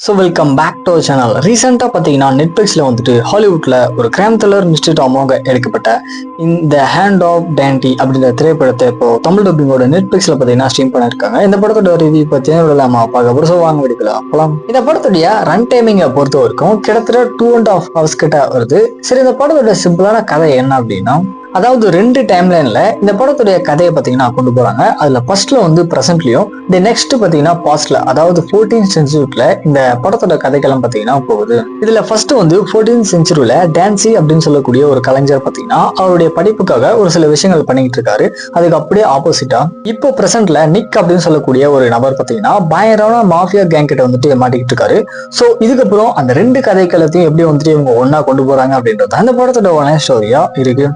So welcome back to our channel. ரீசெண்டாக பார்த்தீங்கன்னா நெட்ஃப்ளிக்ஸில் வந்துட்டு ஹாலிவுட்டில் ஒரு கிரைம் த்ரில்லர் மிஸ்டரி டாமாக எடுக்கப்பட்ட இந்த ஹேண்ட் ஆஃப் டேண்டி அப்படின்ற திரைப்படத்தை இப்போ தமிழ் டப்பிங்கோட நெட்ஃப்ளிக்ஸில் பார்த்தீங்கன்னா ஸ்ட்ரீம் பண்ணியிருக்காங்க. இந்த படத்தோட ரிவ்யூ பார்த்தீங்கன்னா நம்ம பார்க்க போகிறோம். ஸோ வாங்க வெடிக்கலாம் அப்பலாம். இந்த படத்துடைய ரன் டைமிங்கை பொறுத்த வரைக்கும் கிட்டத்தட்ட 2.5 hours கிட்ட வருது. சரி, இந்த படத்தோட சிம்பிளான கதை என்ன அப்படின்னா, அதாவது 2 டைம்லைன்ல இந்த படத்துடைய கதையை பார்த்தீங்கன்னா கொண்டு போறாங்க. அதுல ஃபர்ஸ்ட்ல வந்து ப்ரெசென்ட்லயும் நெக்ஸ்ட் பார்த்தீங்கன்னா பாஸ்ட்ல, அதாவது 14th செஞ்சுரியில இந்த படத்தோட கதைகளும் பார்த்தீங்கன்னா போகுது. இதுல ஃபர்ஸ்ட் வந்து 14th செஞ்சுரியில டான்சி அப்படின்னு சொல்லக்கூடிய ஒரு கலைஞர் பார்த்தீங்கன்னா அவருடைய படிப்புக்காக ஒரு சில விஷயங்கள் பண்ணிக்கிட்டு இருக்காரு. அதுக்கு அப்படியே ஆப்போசிட்டா இப்போ ப்ரெசென்ட்ல நிக் அப்படின்னு சொல்லக்கூடிய ஒரு நபர் பார்த்தீங்கன்னா பயங்கரமான மாஃபியா கேங் கிட்ட வந்துட்டு மாட்டிக்கிட்டு இருக்காரு. ஸோ இதுக்கப்புறம் அந்த 2 கதைக்களத்தையும் எப்படி வந்துட்டு இவங்க ஒன்னா கொண்டு போறாங்க அப்படின்றது அந்த படத்தோட ஸ்டோரியா இருக்கு.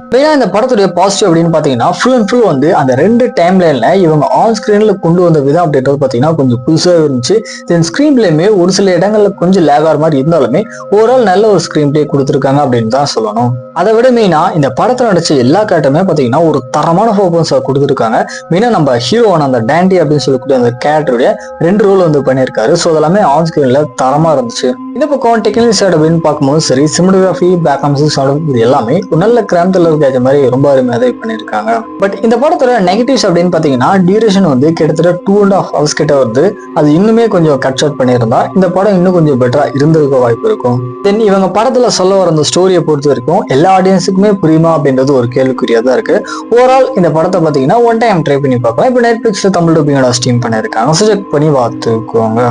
இந்த படத்துடைய பாசிட்டிவ் அப்படின்னு பாத்தீங்கன்னா ஃபுல் அண்ட் ஃபுல் வந்து அந்த 2 டைம்லைன்ல இவங்க ஆன் ஸ்கிரீன்ல கொண்டு வந்த விதம் அப்படின்றது பாத்தீங்கன்னா கொஞ்சம் புதுசா இருந்துச்சு. தென் ஸ்கிரீன் பிளேமே ஒரு சில இடங்கள்ல கொஞ்சம் லேக் ஆகிற மாதிரி இருந்தாலுமே ஓவரால் நல்ல ஒரு ஸ்கிரீன் பிளே கொடுத்துருக்காங்க அப்படின்னு தான் சொல்லணும். அதை விட மெயினா இந்த படத்துல நடிச்ச எல்லா கேரக்டருமே பாத்தீங்கன்னா ஒரு தரமான பர்ஃபார்மன்ஸ் கொடுத்துருக்காங்க. மெயினா நம்ம ஹீரோவான அந்த டாண்டி அப்படின்னு சொல்லக்கூடிய அந்த கேரக்டருடைய 2 ரோல் வந்து பண்ணியிருக்காரு. ஸோ அதெல்லாமே ஆன் ஸ்கிரீன்ல தரமா இருந்துச்சு. இந்த பக்கம் டெக்னிக்கல் சைடு அப்படின்னு பார்க்கும்போது சரி, சினிமோகிராஃபி, பேக்ரவுண்ட் மியூசிக் இது எல்லாமே ஒரு நல்ல கிரைம் த்ரில்லர் கேட்ச மாதிரி ரொம்ப அருமையாக பண்ணியிருக்காங்க. பட் இந்த படத்தோட நெகட்டிவ்ஸ் அப்படின்னு பாத்தீங்கன்னா டியூரேஷன் வந்து கிட்டத்தட்ட 2.5 hours கிட்ட வருது. அது இன்னுமே கொஞ்சம் கட் ஷார்ட் பண்ணியிருந்தா இந்த படம் இன்னும் கொஞ்சம் பெட்டரா இருந்திருக்க வாய்ப்பு இருக்கும். தென் இவங்க படத்துல சொல்ல வர அந்த ஸ்டோரியை பொறுத்த வரைக்கும் எல்லா ஆடியன்ஸுக்குமே புரியுமா அப்படின்றது ஒரு கேள்விக்குறியா தான் இருக்கு. ஓவரால் இந்த படத்தை பாத்தீங்கன்னா ஒன் டைம் ட்ரை பண்ணி பார்க்கலாம். இப்போ நெட்ஃபிளிக்ஸ்ல தமிழ் டப்பிங்கோட ஸ்ட்ரீம் பண்ணியிருக்காங்க. செக் பண்ணி பார்த்துக்கோங்க.